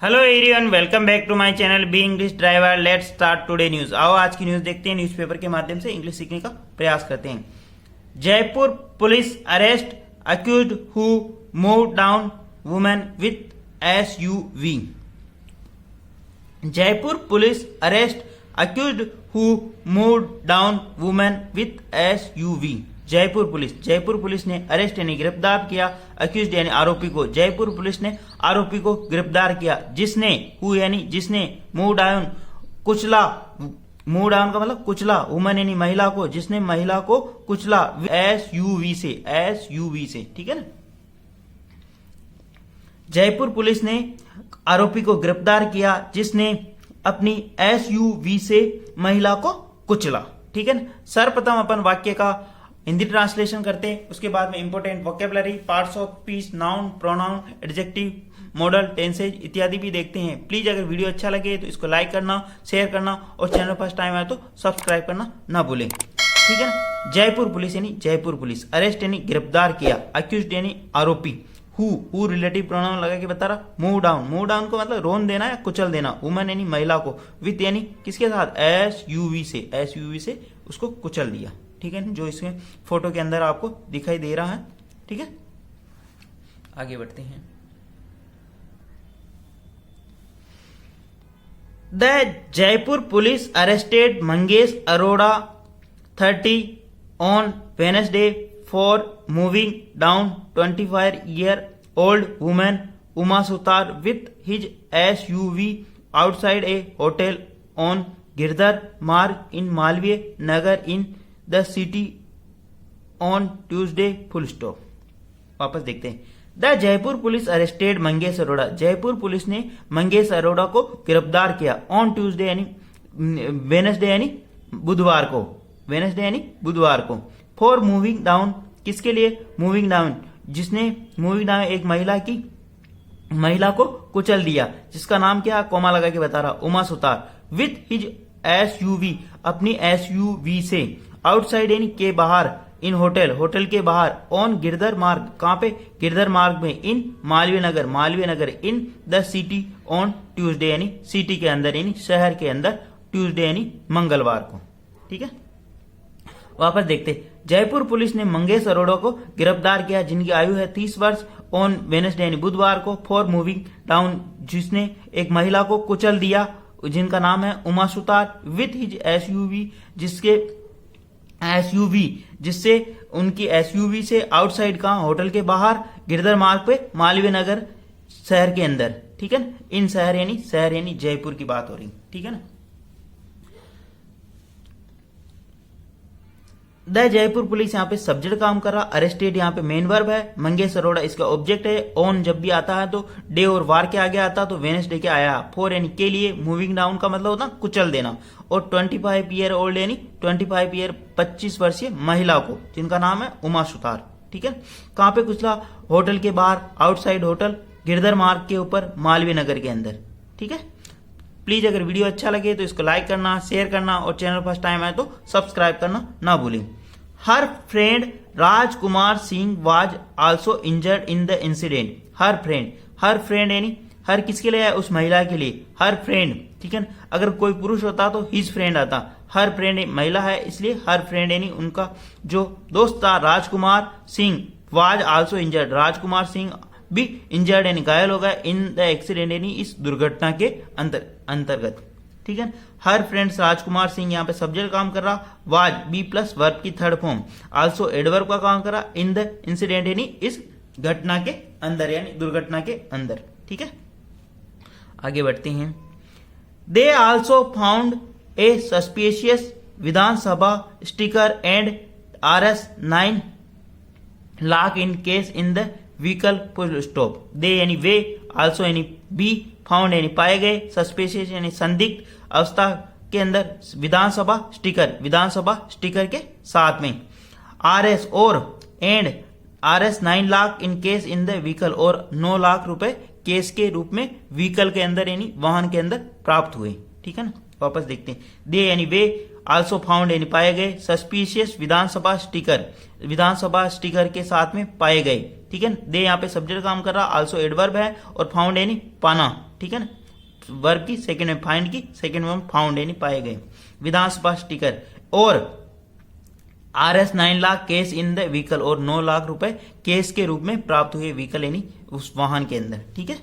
Hello everyone, welcome back to my channel be English driver. Let's start today news. आओ आज की news देखते हैं। न्यूज़पेपर के माध्यम से इंग्लिश सीखने का प्रयास करते हैं। Jaipur police arrest accused who move down women with SUV. Jaipur police arrest accused who move down women with SUV. Jaipur police ने अरेस्ट यानी गिरफ्तार किया अक्यूज्ड यानी आरोपी को। जयपुर पुलिस ने आरोपी को गिरफ्तार किया जिसने हु यानी जिसने मूव डाउन कुचला, मूव डाउन का मतलब कुचला, वुमन यानी महिला को, जिसने महिला को कुचला एसयूवी से, ठीक है ना। जयपुर पुलिस ने आरोपी को गिरफ्तार किया जिसने अपनी एसयूवी से महिला को कुचला, ठीक है ना। सर्वप्रथम अपन वाक्य का हिंदी ट्रांसलेशन करते हैं, उसके बाद में important vocabulary, parts of speech, noun, pronoun, adjective, model, tenses इत्यादि भी देखते हैं। प्लीज अगर वीडियो अच्छा लगे तो इसको लाइक करना, शेयर करना और चैनल फर्स्ट टाइम आए तो सब्सक्राइब करना ना भूलें, ठीक है ना। जयपुर पुलिस अरेस्ट यानी गिरफ्तार किया, अक्यूज्ड यानी आरोपी, हु रिलेटिव प्रोनाउन लगा के बता रहा, मूव डाउन को मतलब रोन देना या कुचल देना, वुमन यानी महिला को, विथ यानी किसके साथ, एसयूवी से उसको कुचल दिया, ठीक है, जो इसमें फोटो के अंदर आपको दिखाई दे रहा है, ठीक है। आगे बढ़ते हैं। The Jaipur police arrested Mangesh Arora 30 on Wednesday for moving down 25-year-old woman Uma Sutar with his SUV outside a hotel on Girdhar Marg in Malviya Nagar in the city on Tuesday full stop। वापस देखते हैं। The Jaipur police arrested Mangesh Arora. Jaipur police ने मंगेश अरोड़ा को गिरफ्तार किया on Tuesday यानी Wednesday यानी बुधवार को, फॉर मूविंग डाउन, किसके लिए, मूविंग डाउन, जिसने मूविंग डाउन एक महिला को कुचल दिया, जिसका नाम क्या, कोमा लगा के बता रहा, Uma Sutar, with his SUV, अपनी एसयूवी से, आउटसाइड यानी के बाहर, इन होटल के बाहर, ऑन गिरधर मार्ग, कहां पे, गिरधर मार्ग में, in Malviya Nagar, in the city on Tuesday यानी सिटी के अंदर यानी शहर के अंदर, ट्यूसडे यानी मंगलवार को, ठीक है। वापस देखते। जयपुर पुलिस ने मंगेश अरोड़ा को गिरफ्तार किया जिनकी आयु है 30 वर्ष, ऑन वेडनेसडे यानी बुधवार को, फॉर मूविंग डाउन, जिसने एक महिला को कुचल दिया जिनका नाम है Uma Sutar, with his SUV, जिससे उनकी एसयूवी से, आउटसाइड कहां, होटल के बाहर, गिरधर मार्ग पे, मालवीय नगर शहर के अंदर, ठीक है ना। इन शहर यानी जयपुर की बात हो रही, ठीक है ना। द जयपुर पुलिस यहाँ पे सब्जेक्ट काम कर रहा, अरेस्टेड यहाँ पे मेन वर्ब है, मंगेश अरोड़ा इसका ऑब्जेक्ट है, ऑन जब भी आता है तो डे और वार के आगे आता तो वेडनेसडे के आया, फॉर यानी के लिए, मूविंग डाउन का मतलब होता कुचल देना, और 25-year-old यानी 25 वर्षीय महिला को, जिनका नाम है उमा सुतार, ठीक है। कहां पे कुचला, होटल के बाहर, आउटसाइड होटल, गिरधर मार्ग के ऊपर, मालवीय नगर के अंदर, ठीक है। प्लीज अगर वीडियो अच्छा लगे तो इसको लाइक करना, शेयर करना और चैनल फर्स्ट टाइम आए तो सब्सक्राइब करना ना भूलें। हर friend Rajkumar Singh was also injured in the incident. Her friend यानी हर किसके लिए है, उस महिला के लिए, हर फ्रेंड, ठीक है ना। अगर कोई पुरुष होता तो हिज फ्रेंड आता, हर फ्रेंड महिला है इसलिए हर फ्रेंड यानी उनका जो दोस्त था Rajkumar Singh, was also injured, Rajkumar Singh भी इंजर्ड यानी घायल हो गए, इन द एक्सीडेंट यानी इस दुर्घटना के अंतर्गत, ठीक है। हर फ्रेंड्स राजकुमार सिंह यहाँ पे सब्जेक्ट काम कर रहा, वाज बी प्लस वर्ब की थर्ड फॉर्म, आल्सो एडवर्ब का काम कर रहा, इन द इंसिडेंट यानी इस घटना के अंदर यानी दुर्घटना के अंदर, ठीक है। आगे बढ़ते हैं। They also found a suspicious Vidhansabha sticker and RS9 lakh in cash in the vehicle full stop. They यानी वे, आल्सो यानी बी, फाउंड यानी पाए गए, सस्पिशियस यानी संदिग्ध अवस्था के अंदर, विधानसभा स्टिकर के साथ में, RS और and RS9 lakh in cash in the vehicle, और 9 लाख रुपए केस के रूप में व्हीकल के अंदर यानी वाहन के अंदर प्राप्त हुए, ठीक है ना। वापस देखते हैं। दे यानी वे, आल्सो फाउंड यानी पाए गए, सस्पिशियस विधानसभा स्टिकर के साथ में पाए गए, ठीक है। दे यहाँ पे सब्जेक्ट काम कर रहा, आल्सो एडवर्ब है, और फाउंड यानी पाना, ठीक है ना। वर्ब की सेकंड में, फाइंड की सेकंड में फाउंड यानी पाए गए। विधानसभा स्टिकर और RS 9 lakh cash in the vehicle, और 9 लाख रुपए कैश के रूप में प्राप्त हुए व्हीकल यानी उस वाहन के अंदर, ठीक है।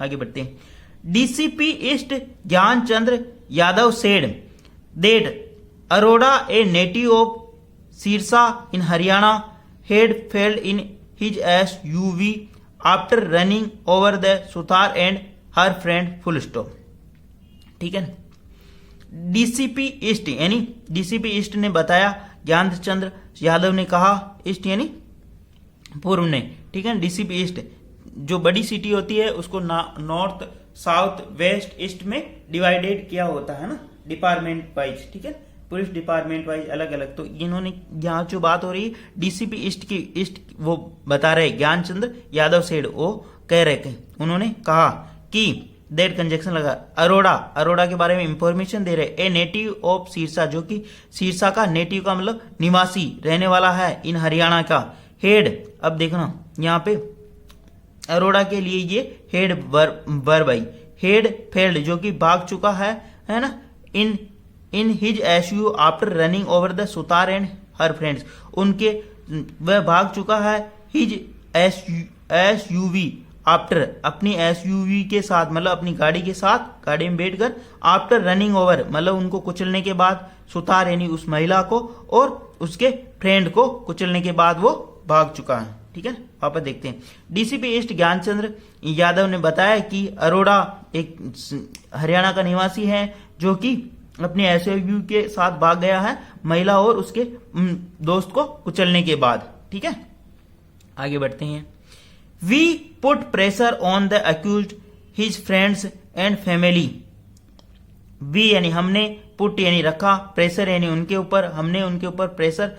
आगे बढ़ते हैं। DCP east Gyanchandra Yadav said that Arora a native of Sirsa in Haryana had failed in his SUV after running over the Sutar and her friend full stop, ठीक है ना। DCP ईस्ट यानी DCP ईस्ट ने बताया, ज्ञानचंद्र यादव ने कहा, ईस्ट यानी पूर्व ने, ठीक है। DCP ईस्ट जो बड़ी सिटी होती है उसको नॉर्थ, साउथ, वेस्ट, ईस्ट में डिवाइडेड किया होता है ना, डिपार्टमेंट वाइज, ठीक है। पुलिस डिपार्टमेंट वाइज अलग अलग। तो इन्होंने यहाँ जो बात हो रही है DCP ईस्ट की, ईस्ट वो बता रहे ज्ञानचंद्र यादव सेड, वो कह रहे थे, उन्होंने कहा कि दैट कंजक्शन लगा, अरोड़ा के बारे में इंफॉर्मेशन दे रहे, ए नेटिव ऑफ सिरसा, जो कि सिरसा का नेटिव का मतलब निवासी, रहने वाला है, इन हरियाणा का। हेड, अब देखना यहाँ पे अरोड़ा के लिए ये had verb I, had fled जो कि भाग चुका है ना, in his SU after running over the सुतार एंड हर फ्रेंड्स, उनके वह भाग चुका है हिज एसयूवी आफ्टर, अपनी एसयूवी के साथ, मतलब अपनी गाड़ी के साथ, गाड़ी में बैठकर, आफ्टर रनिंग ओवर मतलब उनको कुचलने के बाद, सुतार यानी उस महिला को और उसके फ्रेंड को कुचलने के बाद वो भाग चुका है, ठीक है। वापस देखते हैं। DCP ईस्ट ज्ञानचंद्र यादव ने बताया कि अरोड़ा एक हरियाणा का निवासी है जो कि अपने एसयूवी के साथ भाग गया है, महिला और उसके दोस्त को कुचलने के बाद, ठीक है। आगे बढ़ते हैं। We put pressure on the accused, his friends and family. We यानी हमने, पुट यानी रखा, प्रेशर यानी उनके ऊपर, हमने उनके ऊपर प्रेशर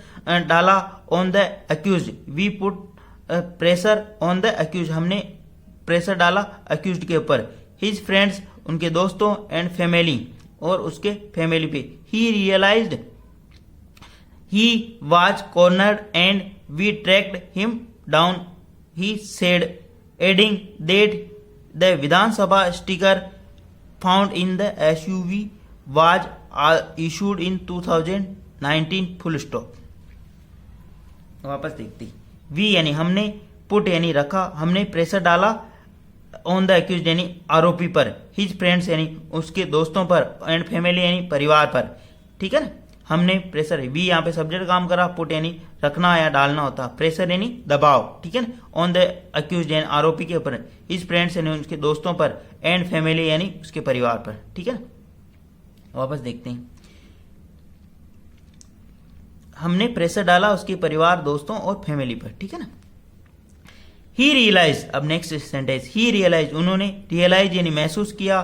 डाला, on the accused, we put pressure on the accuse, हमने प्रेशर डाला अक्यूज्ड के ऊपर, हिज फ्रेंड्स उनके दोस्तों, एंड फैमिली और उसके फैमिली पे। He realised he was cornered and we tracked him down, he said, adding that the Vidhansabha sticker found in the SUV was issued in 2019 full stop. वापस देखते, we यानी हमने, put यानी रखा, हमने प्रेशर डाला, ऑन द अक्यूज्ड यानी आरोपी पर, हिज फ्रेंड्स यानी उसके दोस्तों पर, एंड फैमिली यानी परिवार पर, ठीक है ना। हमने प्रेशर, वी यहाँ पे सब्जेक्ट काम करा, पुट यानी रखना या डालना होता, प्रेशर यानी दबाव, ठीक है ना। ऑन द अक्यूज्ड यानी आरोपी के ऊपर, हिज फ्रेंड्स यानी उसके दोस्तों पर, एंड फैमिली यानी उसके परिवार पर, ठीक है ना। वापस देखते हैं। हमने प्रेशर डाला उसके परिवार, दोस्तों और फैमिली पर, ठीक है ना। ही रियलाइज, अब नेक्स्ट सेंटेंस, ही रियलाइज, उन्होंने, रियलाइज यानी महसूस किया,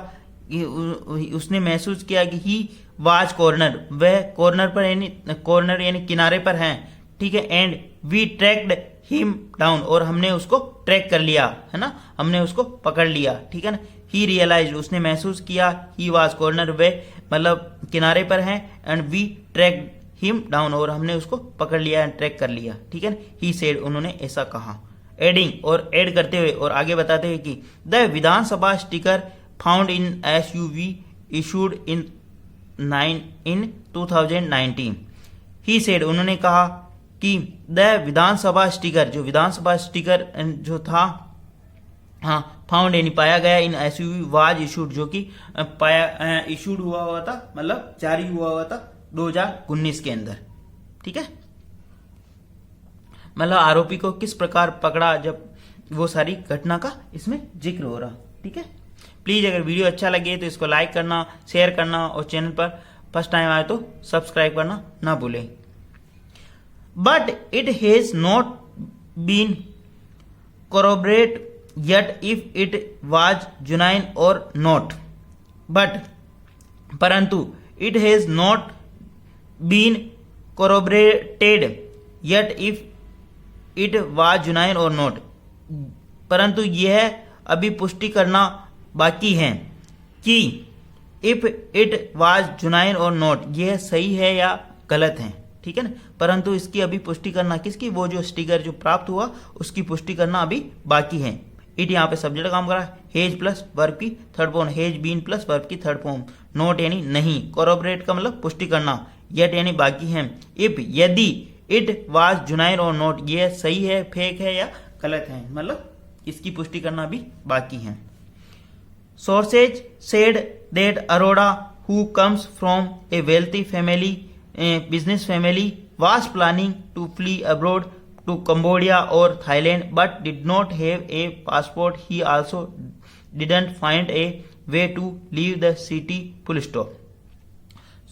उसने महसूस किया कि ही वाज कॉर्नर, वह कॉर्नर पर यानी, कॉर्नर यानी किनारे पर हैं, ठीक है। And we tracked him down, और हमने उसको ट्रैक कर लिया, है ना, हमने उसको पकड़ लिया, ठीक है ना। ही रियलाइज, उसने महसूस किया, ही वाज कॉर्नर, वह मतलब किनारे पर हैं, and we tracked him down, और हमने उसको पकड़ लिया, ट्रैक कर लिया, ठीक है ना। ही सेड, उन्होंने ऐसा कहा। एडिंग, और ऐड करते हुए और आगे बताते हुए कि the Vidhansabha sticker found in SUV issued in 2019। He said, उन्होंने कहा कि द विधानसभा स्टिकर, जो विधानसभा स्टिकर जो था, हाँ, फाउंड यानी पाया गया, इन एसयूवी वाज इशूड, जो कि पाया इशूड हुआ था, मतलब जारी हुआ था 2019 के अंदर, ठीक है। मतलब आरोपी को किस प्रकार पकड़ा, जब वो सारी घटना का इसमें जिक्र हो रहा, ठीक है। प्लीज अगर वीडियो अच्छा लगे तो इसको लाइक करना, शेयर करना, और चैनल पर फर्स्ट टाइम आए तो सब्सक्राइब करना ना भूलें। But it has not been corroborate yet if it was genuine or not, but परंतु it has not been corroborated yet if it was genuine or not, परंतु यह अभी पुष्टि करना बाकी है कि इफ इट वाज जुनाइन और नॉट, यह सही है या गलत है, ठीक है। ठीक है ना, परंतु इसकी अभी पुष्टि करना किसकी, वो जो स्टिकर जो प्राप्त हुआ उसकी पुष्टि करना अभी बाकी है। इट यहाँ पे सब्जेक्ट काम करा, हेज प्लस वर्ब की third form, has been plus verb की थर्ड फॉर्म, नोट यानी नहीं, कोरोबरेट का मतलब पुष्टि करना, येट यानी बाकी है, इफ यदि, इट वाज जुनाइर और नोट, ये सही है, फेक है या गलत है, मतलब इसकी पुष्टि करना भी बाकी है। Sources said that Arora who comes from a wealthy family, business family, was planning to flee abroad to Cambodia or Thailand but did not have a passport. He also didn't find a way to leave the city. Full stop.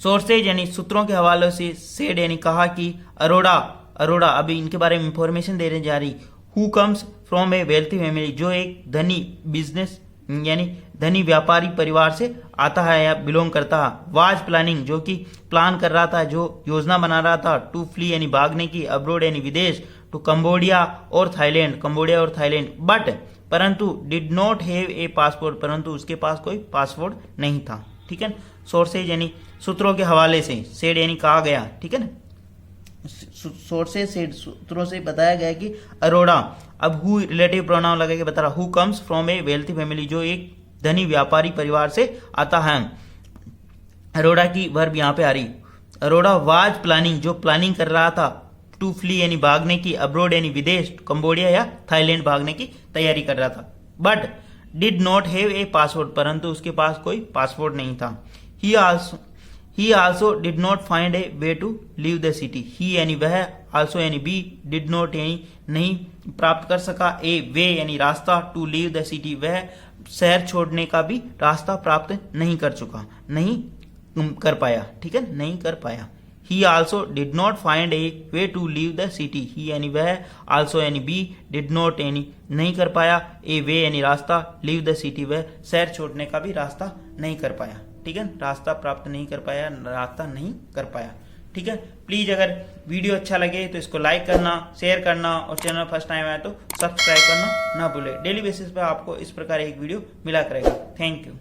Sources यानी सूत्रों के हवाले से said यानी कहा कि अरोड़ा अभी इनके बारे में इंफॉर्मेशन देने जा रही, who comes from a wealthy family, जो एक धनी बिजनेस यानी धनी व्यापारी परिवार से आता है या बिलोंग करता है, वाज प्लानिंग जो कि प्लान कर रहा था, जो योजना बना रहा था, टू फ्ली यानी भागने की, अब्रोड यानी विदेश, टू कंबोडिया और थाईलैंड, बट परंतु did not have a passport, परंतु उसके पास कोई पासपोर्ट नहीं था। ठीक है, सोर्सेज यानी सूत्रों के हवाले से, सेड यानी कहा गया, ठीक है ना, सोर्सेज सेड सूत्रों से बताया गया कि अरोड़ा, अब हु रिलेटिव प्रोनाउन लगा के बता रहा, who comes from a wealthy family, जो एक धनी व्यापारी परिवार से आता है, अरोड़ा की वर्ब यहाँ पे आ रही, अरोड़ा वाज प्लानिंग जो प्लानिंग कर रहा था, टू फ्ली यानी भागने की, अब्रोड यानी विदेश, कंबोडिया या थाईलैंड भागने की तैयारी कर रहा था, but did not have a passport, परंतु उसके पास कोई पासपोर्ट नहीं था। He also did not find a way to leave the city, he यानी वह, आल्सो यानी भी, डिड नॉट यानी नहीं प्राप्त कर सका, ए वे यानी रास्ता, टू लीव द सिटी वह शहर छोड़ने का भी रास्ता प्राप्त नहीं कर पाया, ठीक है, नहीं कर पाया। He also did not find a way to leave the city. He यानी वह, also यानी भी, did not यानी नहीं कर पाया, a way यानी रास्ता, leave the city वह शहर छोड़ने का भी रास्ता नहीं कर पाया, ठीक है, रास्ता प्राप्त नहीं कर पाया, रास्ता नहीं कर पाया, ठीक है। प्लीज अगर वीडियो अच्छा लगे तो इसको लाइक करना, शेयर करना और चैनल फर्स्ट टाइम आया तो सब्सक्राइब करना ना भूले। डेली बेसिस पर आपको इस प्रकार एक वीडियो मिला करेगा। Thank you.